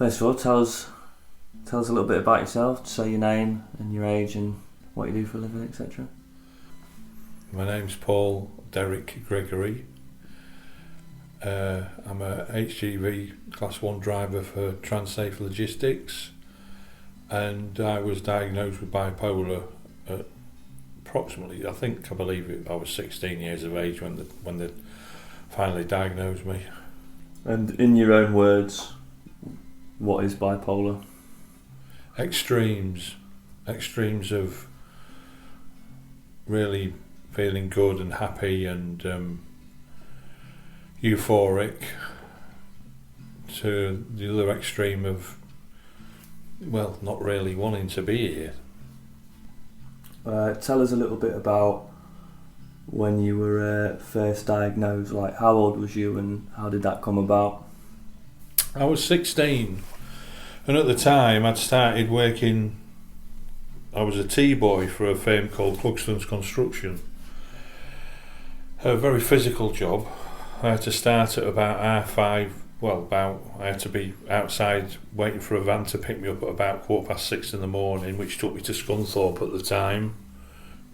First of all, tell us a little bit about yourself. Say your name and your age and what you do for a living, etc. My name's Paul Derek Gregory. I'm a HGV Class 1 driver for Transafe Logistics, and I was diagnosed with bipolar at approximately, I believe I was 16 years of age when they finally diagnosed me. And in your own words, what is bipolar? Extremes of really feeling good and happy and euphoric, to the other extreme of, well, not really wanting to be here. Tell us a little bit about when you were first diagnosed. Like, how old was you and how did that come about? I was 16, and at the time I'd started working. I was a T-boy for a firm called Clugston's Construction. A very physical job. I had to start at about 5:30. I had to be outside waiting for a van to pick me up at about 6:15 in the morning, which took me to Scunthorpe at the time.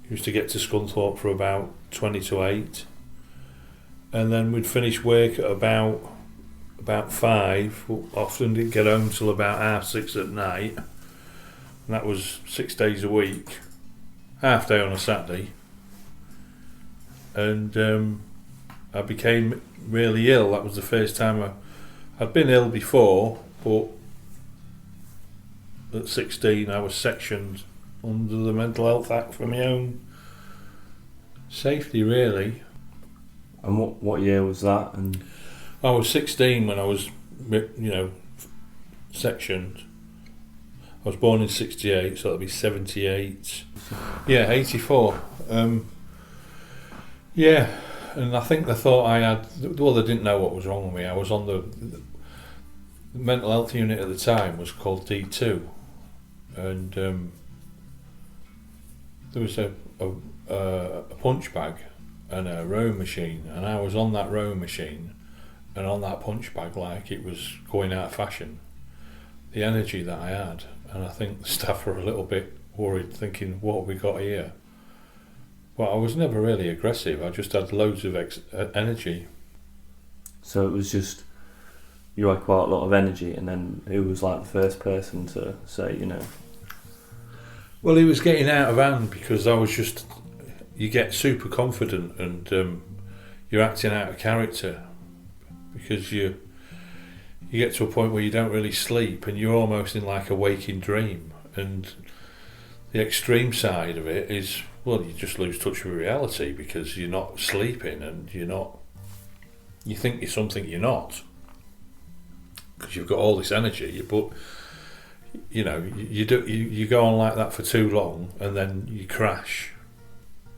Used to get to Scunthorpe for about 20 to 8, and then we'd finish work at about 5. Often didn't get home till about 6:30 at night, and that was 6 days a week, half day on a Saturday. And I became really ill. That was the first time I'd been ill before, but at 16 I was sectioned under the Mental Health Act for my own safety, really. And what year was that? And I was 16 when I was, sectioned. I was born in 68, so that'll be 78. Yeah, 84. Yeah, and I think they thought I had. Well, they didn't know what was wrong with me. I was on the mental health unit at the time was called D2, and there was a punch bag and a rowing machine, and I was on that rowing machine and on that punch bag like it was going out of fashion. The energy that I had, and I think the staff were a little bit worried, thinking, "What have we got here?" Well, I was never really aggressive. I just had loads of energy. So it was just, you had quite a lot of energy, and then who was like the first person to say, Well, he was getting out of hand because I was just, you get super confident and you're acting out of character because you get to a point where you don't really sleep and you're almost in like a waking dream. And the extreme side of it is, well, you just lose touch with reality because you're not sleeping and you think you're something you're not because you've got all this energy, but you go on like that for too long and then you crash,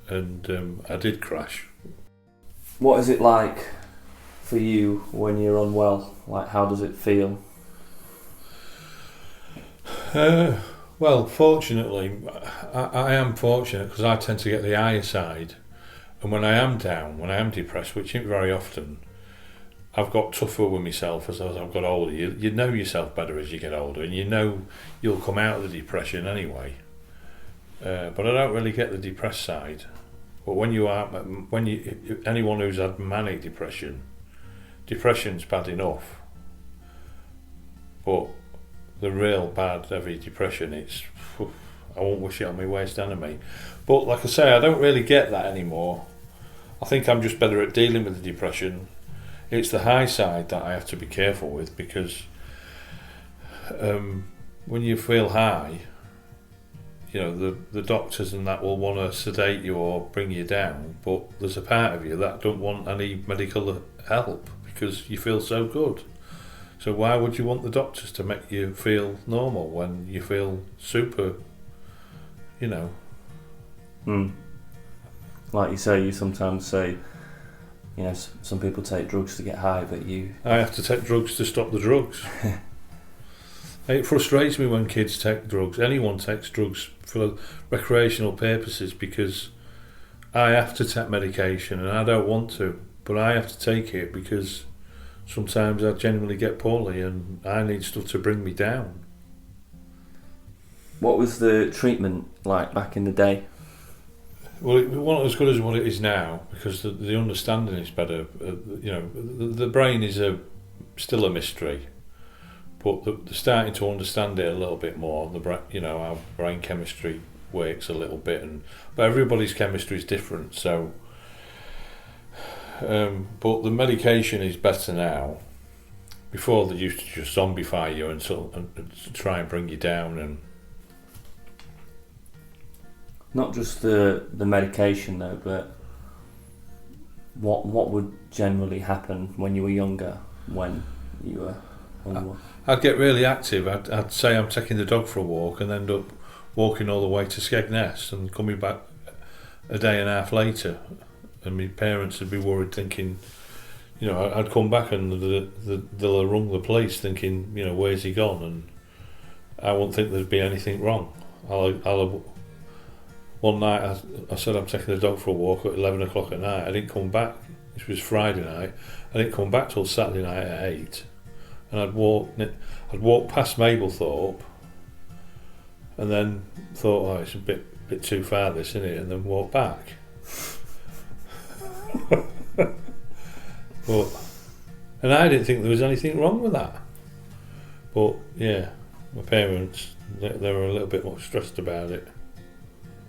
and I did crash. What is it like for you when you're unwell? Like, how does it feel? Well, fortunately, I am fortunate because I tend to get the higher side, and when I am down, when I am depressed, which isn't very often, I've got tougher with myself as I've got older. You know yourself better as you get older, and you know you'll come out of the depression anyway. But I don't really get the depressed side. But anyone who's had manic depression's bad enough. But the real bad heavy depression, I won't wish it on my worst enemy. But like I say, I don't really get that anymore. I think I'm just better at dealing with the depression. It's the high side that I have to be careful with because when you feel high, the doctors and that will want to sedate you or bring you down, but there's a part of you that don't want any medical help because you feel so good. So why would you want the doctors to make you feel normal when you feel super, Like you say, you sometimes say, some people take drugs to get high, but I have to take drugs to stop the drugs. It frustrates me when kids take drugs. Anyone takes drugs for recreational purposes because I have to take medication and I don't want to, but I have to take it because sometimes I genuinely get poorly and I need stuff to bring me down. What was the treatment like back in the day? Well, it wasn't as good as what it is now because the understanding is better. The brain is still a mystery, but they're starting to understand it a little bit more. How brain chemistry works a little bit, but everybody's chemistry is different. So, but the medication is better now. Before they used to just zombify you and try and bring you down and. Not just the medication though, but what would generally happen when you were younger, when you were unwell? I'd get really active. I'd say I'm taking the dog for a walk and end up walking all the way to Skegness and coming back a day and a half later. And my parents would be worried thinking, I'd come back and they'll have rung the police thinking, where's he gone? And I wouldn't think there'd be anything wrong. One night I said I'm taking the dog for a walk at 11 o'clock at night. I didn't come back. This was Friday night. I didn't come back till Saturday night at 8. And I'd walked past Mablethorpe and then thought, it's a bit too far this, isn't it? And then walked back. And I didn't think there was anything wrong with that. But yeah, my parents, they were a little bit more stressed about it.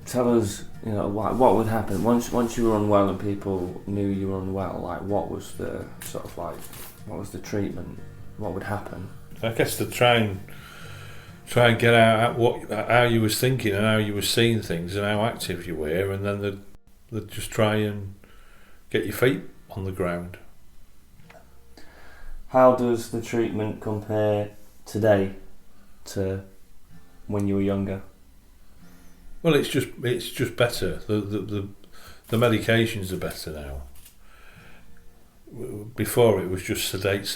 Tell us, what would happen once you were unwell and people knew you were unwell. Like, what was the treatment? What would happen? I guess to try and get out how you was thinking and how you was seeing things and how active you were, and then they'd just try and get your feet on the ground. How does the treatment compare today to when you were younger? Well, it's just better. The medications are better now. Before it was just sedate.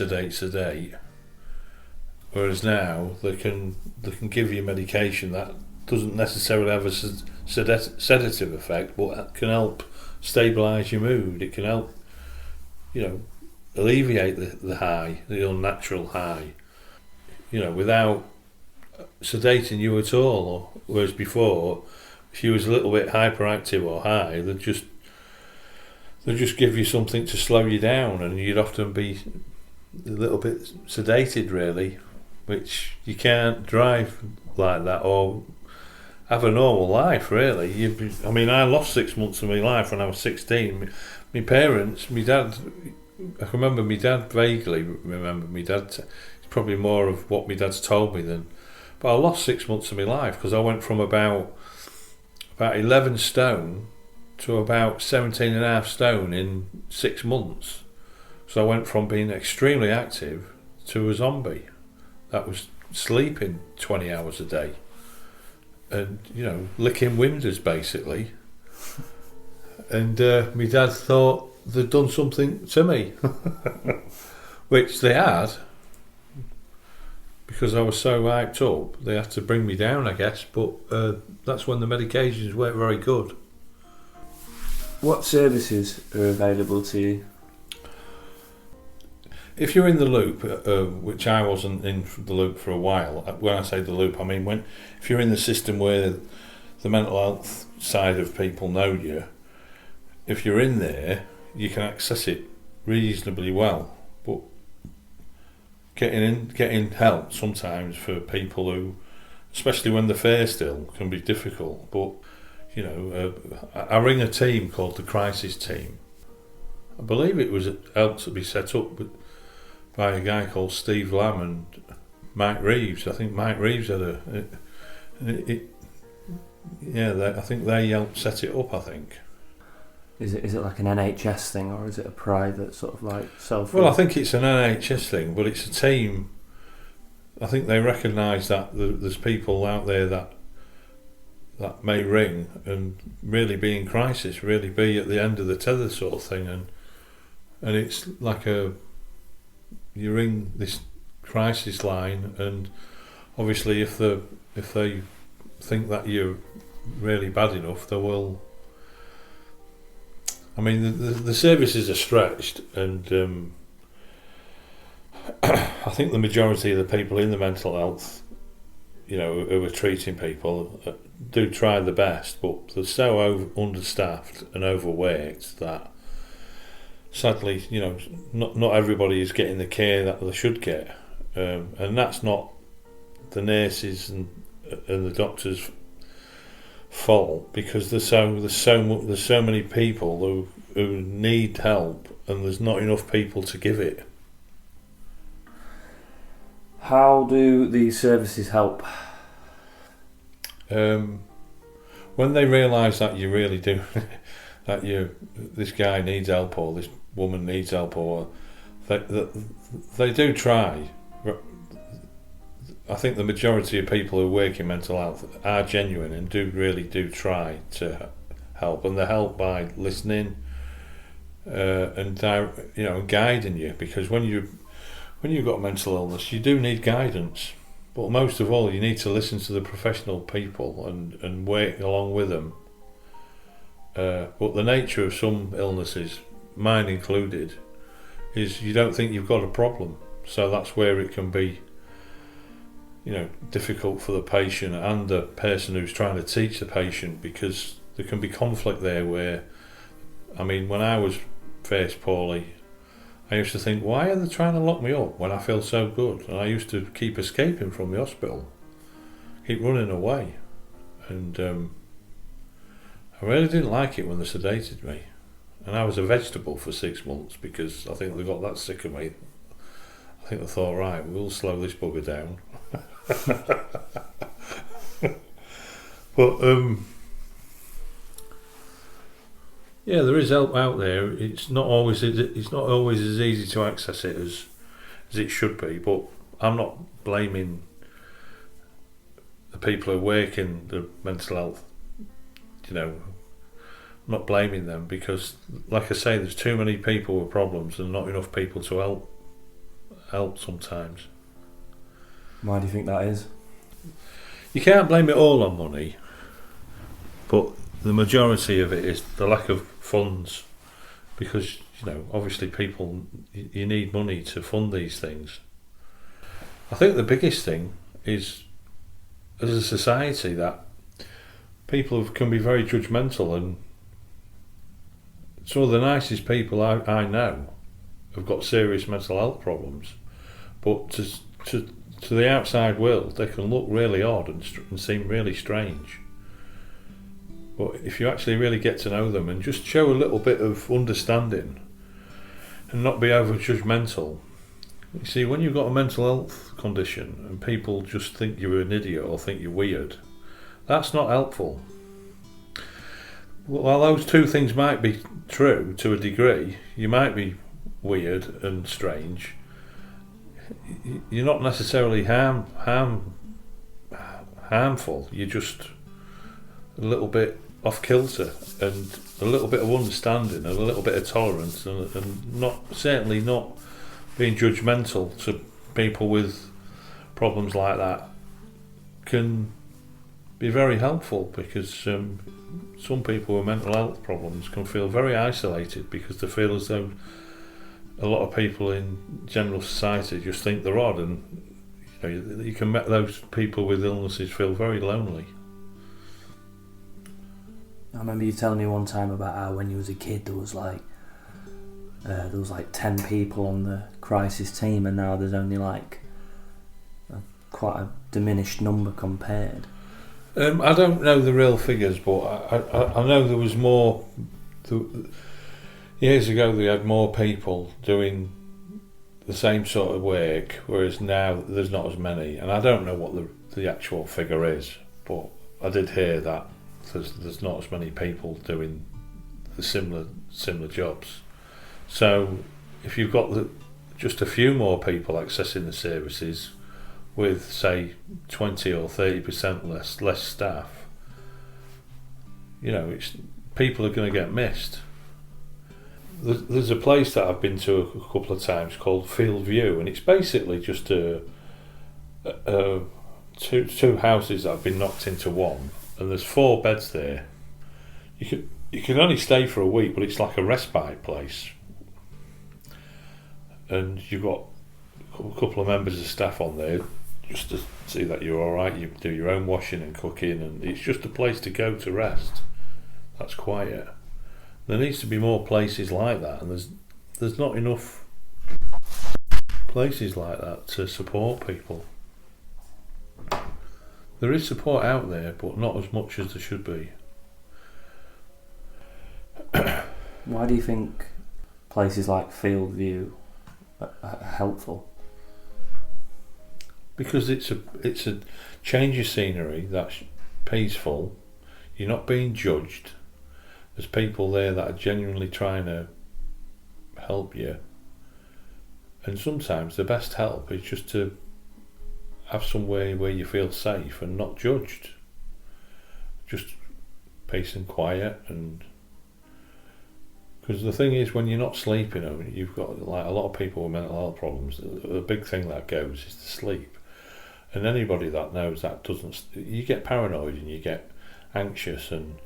Whereas now they can give you medication that doesn't necessarily have a sedative effect, but can help stabilise your mood. It can help, alleviate the high, the unnatural high, without sedating you at all. Whereas before, if you was a little bit hyperactive or high, they'd just give you something to slow you down, and you'd often be a little bit sedated, really, which you can't drive like that or have a normal life, really. I lost 6 months of my life when I was 16. My parents, my dad, I can remember my dad vaguely. Remember my dad. It's probably more of what my dad's told me than. But I lost 6 months of my life because I went from about 11 stone to about 17.5 stone in 6 months. So I went from being extremely active to a zombie. That was sleeping 20 hours a day and, licking windows basically. And my dad thought they'd done something to me, which they had. Because I was so hyped up, they had to bring me down, I guess, but that's when the medications weren't very good. What services are available to you? If you're in the loop, which I wasn't in the loop for a while, when I say the loop, I mean if you're in the system where the mental health side of people know you, if you're in there, you can access it reasonably well. But getting help sometimes for people who, especially when they're fair still, can be difficult. But I ring a team called the Crisis Team. I believe it was helped to be set up by a guy called Steve Lamb and Mike Reeves. I think Mike Reeves had I think they helped set it up. I think. Is it like an NHS thing, or is it a private sort of like self? Well, I think it's an NHS thing, but it's a team. I think they recognise that there's people out there that may ring and really be in crisis, really be at the end of the tether sort of thing, and it's like you ring this crisis line, and obviously if they think that you're really bad enough, they will. I mean, the services are stretched, and I think the majority of the people in the mental health, who are treating people, do try the best, but they're so understaffed and overworked that sadly, not everybody is getting the care that they should get, and that's not the nurses and the doctors' fault, because there's so many people who need help, and there's not enough people to give it. How do these services help? When they realise that you really do, that this guy needs help, or this woman needs help, or they do try. I think the majority of people who work in mental health are genuine and do try to help, and they help by listening and guiding you, because when you've got mental illness, you do need guidance, but most of all you need to listen to the professional people and work along with them. But the nature of some illnesses, mine included, is you don't think you've got a problem, so that's where it can be difficult for the patient and the person who's trying to teach the patient, because there can be conflict there where, when I was first poorly, I used to think, why are they trying to lock me up when I feel so good? And I used to keep escaping from the hospital, keep running away, and I really didn't like it when they sedated me, and I was a vegetable for 6 months, because I think they got that sick of me. I think they thought, right, we'll slow this bugger down. But there is help out there. It's not always as easy to access it as it should be. But I'm not blaming the people who work in the mental health. I'm not blaming them, because, like I say, there's too many people with problems and not enough people to help sometimes. Why do you think that is? You can't blame it all on money, but the majority of it is the lack of funds, because obviously people, you need money to fund these things. I think the biggest thing is, as a society, that people can be very judgmental, and some of the nicest people I know have got serious mental health problems, but to the outside world they can look really odd and seem really strange. But if you actually really get to know them and just show a little bit of understanding and not be over judgmental. You see, when you've got a mental health condition and people just think you're an idiot or think you're weird, that's not helpful. While those two things might be true to a degree, you might be weird and strange, you're not necessarily harmful. You're just a little bit off kilter, and a little bit of understanding and a little bit of tolerance, and certainly not being judgmental to people with problems like that can be very helpful, because some people with mental health problems can feel very isolated, because they feel as though a lot of people in general society just think they're odd, and you can make those people with illnesses feel very lonely. I remember you telling me one time about how when you was a kid there was like 10 people on the crisis team, and now there's only quite a diminished number compared. I don't know the real figures, but I know there was more. Years ago they had more people doing the same sort of work, whereas now there's not as many. And I don't know what the actual figure is, but I did hear that there's not as many people doing the similar jobs. So if you've got just a few more people accessing the services with, say, 20 or 30% less staff, people are going to get missed. There's a place that I've been to a couple of times called Field View, and it's basically just two houses that have been knocked into one, and there's 4 beds there. You can only stay for a week, but it's like a respite place, and you've got a couple of members of staff on there just to see that you're alright. You do your own washing and cooking, and it's just a place to go to rest. That's quiet. There needs to be more places like that, and there's not enough places like that to support people. There is support out there, but not as much as there should be. Why do you think places like Fieldview are helpful? Because it's a change of scenery that's peaceful. You're not being judged. There's people there that are genuinely trying to help you. And sometimes the best help is just to have somewhere where you feel safe and not judged. Just peace and quiet. And because the thing is, when you're not sleeping, you've got like a lot of people with mental health problems. The big thing that goes is to sleep. And anybody that knows that you get paranoid and you get anxious, and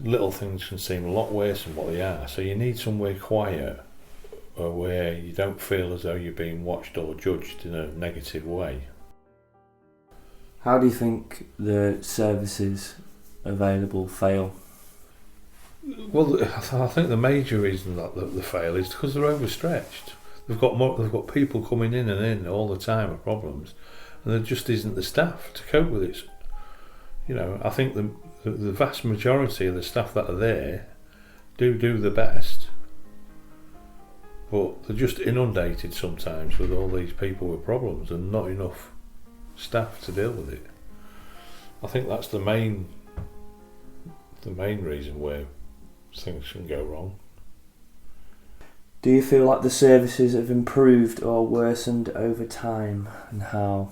little things can seem a lot worse than what they are. So you need somewhere quiet where you don't feel as though you're being watched or judged in a negative way. How do you think the services available fail? Well, I think the major reason that they fail is because they're overstretched. They've got people coming in and in all the time with problems, and there just isn't the staff to cope with it. I think the vast majority of the staff that are there do the best, but they're just inundated sometimes with all these people with problems and not enough staff to deal with it. I think that's the main reason where things can go wrong. Do you feel like the services have improved or worsened over time, and how?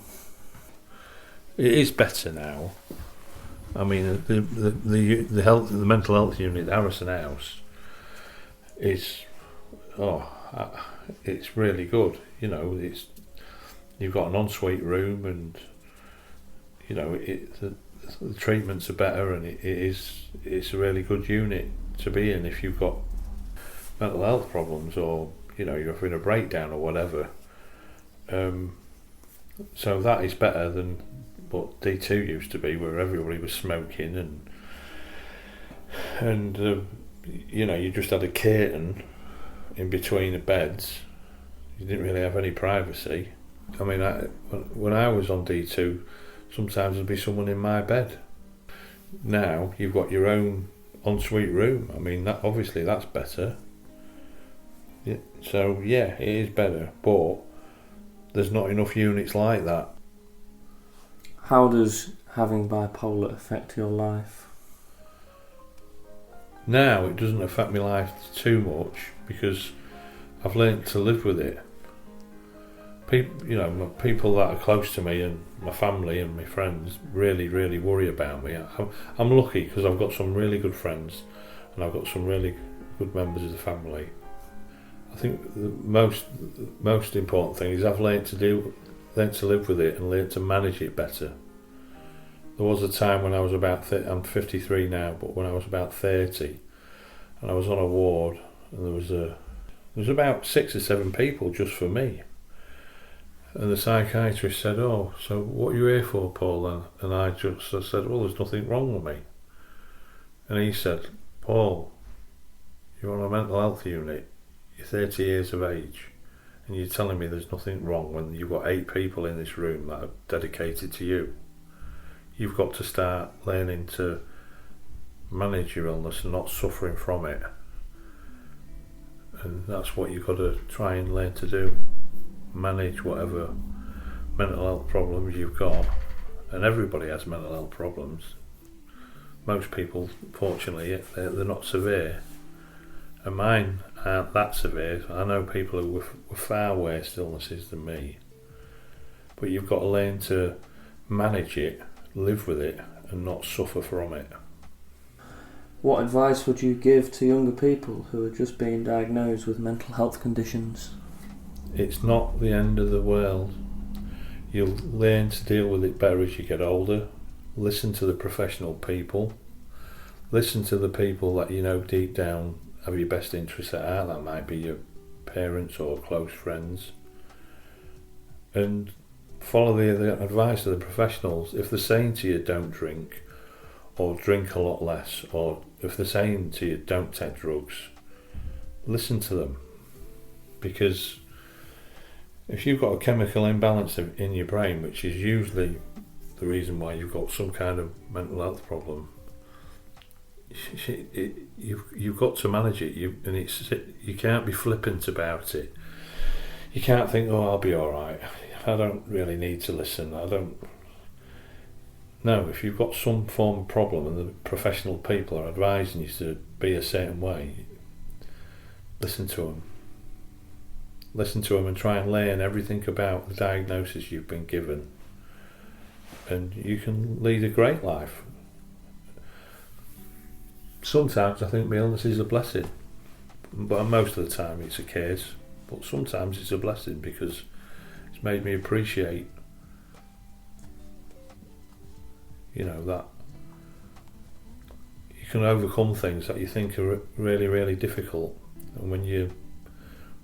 It is better now. I mean, the mental health unit, the Harrison House, is it's really good. You've got an ensuite room, and the treatments are better, and it's a really good unit to be in if you've got mental health problems, or you're having a breakdown or whatever. So that is better than what D2 used to be, where everybody was smoking and you just had a curtain in between the beds. You didn't really have any privacy. I mean, when I was on D2, sometimes there'd be someone in my bed. Now you've got your own ensuite room. I mean, that's better. Yeah, so yeah, it is better, but there's not enough units like that. How does having bipolar affect your life? Now it doesn't affect my life too much because I've learnt to live with it. People that are close to me and my family and my friends really, really worry about me. I'm lucky because I've got some really good friends and I've got some really good members of the family. I think the most important thing is I've learnt to live with it and learnt to manage it better. There was a time when I was I'm 53 now, but when I was about 30 and I was on a ward, and there was about 6 or 7 people just for me. And the psychiatrist said, "Oh, so what are you here for, Paul?" And I said, "Well, there's nothing wrong with me." And he said, "Paul, you're on a mental health unit, you're 30 years of age, and you're telling me there's nothing wrong when you've got 8 people in this room that are dedicated to you. You've got to start learning to manage your illness and not suffering from it. And that's what you've got to try and learn to do. Manage whatever mental health problems you've got." And everybody has mental health problems. Most people, fortunately, they're not severe. And mine aren't that severe. I know people who with far worse illnesses than me. But you've got to learn to manage it, live with it, and not suffer from it. What advice would you give to younger people who are just being diagnosed with mental health conditions? It's not the end of the world. You'll learn to deal with it better as you get older. Listen to the professional people. Listen to the people that deep down have your best interests at heart. That might be your parents or close friends. and follow the advice of the professionals. If they're saying to you don't drink, or drink a lot less, or if they're saying to you don't take drugs, listen to them. Because if you've got a chemical imbalance in your brain, which is usually the reason why you've got some kind of mental health problem, you've got to manage it. You can't be flippant about it. You can't think, oh, I'll be all right. I don't really need to listen. No, if you've got some form of problem and the professional people are advising you to be a certain way, listen to them. Listen to them and try and learn everything about the diagnosis you've been given, and you can lead a great life. Sometimes I think my illness is a blessing, but most of the time it's a curse. But sometimes it's a blessing because it's made me appreciate, that you can overcome things that you think are really, really difficult. And when you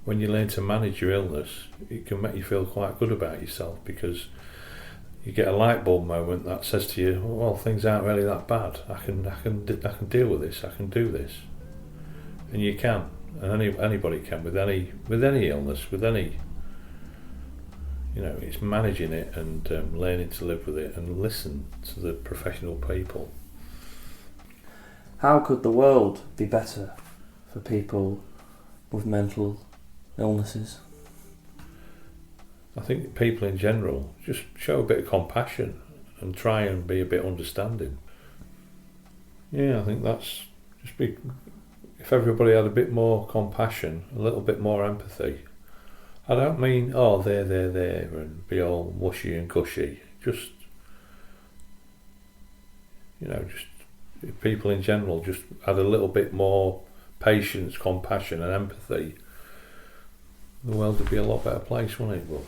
learn to manage your illness, it can make you feel quite good about yourself, because you get a light bulb moment that says to you, well, things aren't really that bad. I can deal with this. I can do this, and you can, and anybody can with any illness, with any. It's managing it and learning to live with it and listen to the professional people. How could the world be better for people with mental illnesses? I think people in general just show a bit of compassion and try and be a bit understanding. Yeah, I think that's if everybody had a bit more compassion, a little bit more empathy. I don't mean, there, and be all mushy and gushy. Just if people in general just had a little bit more patience, compassion and empathy, the world would be a lot better place, wouldn't it? But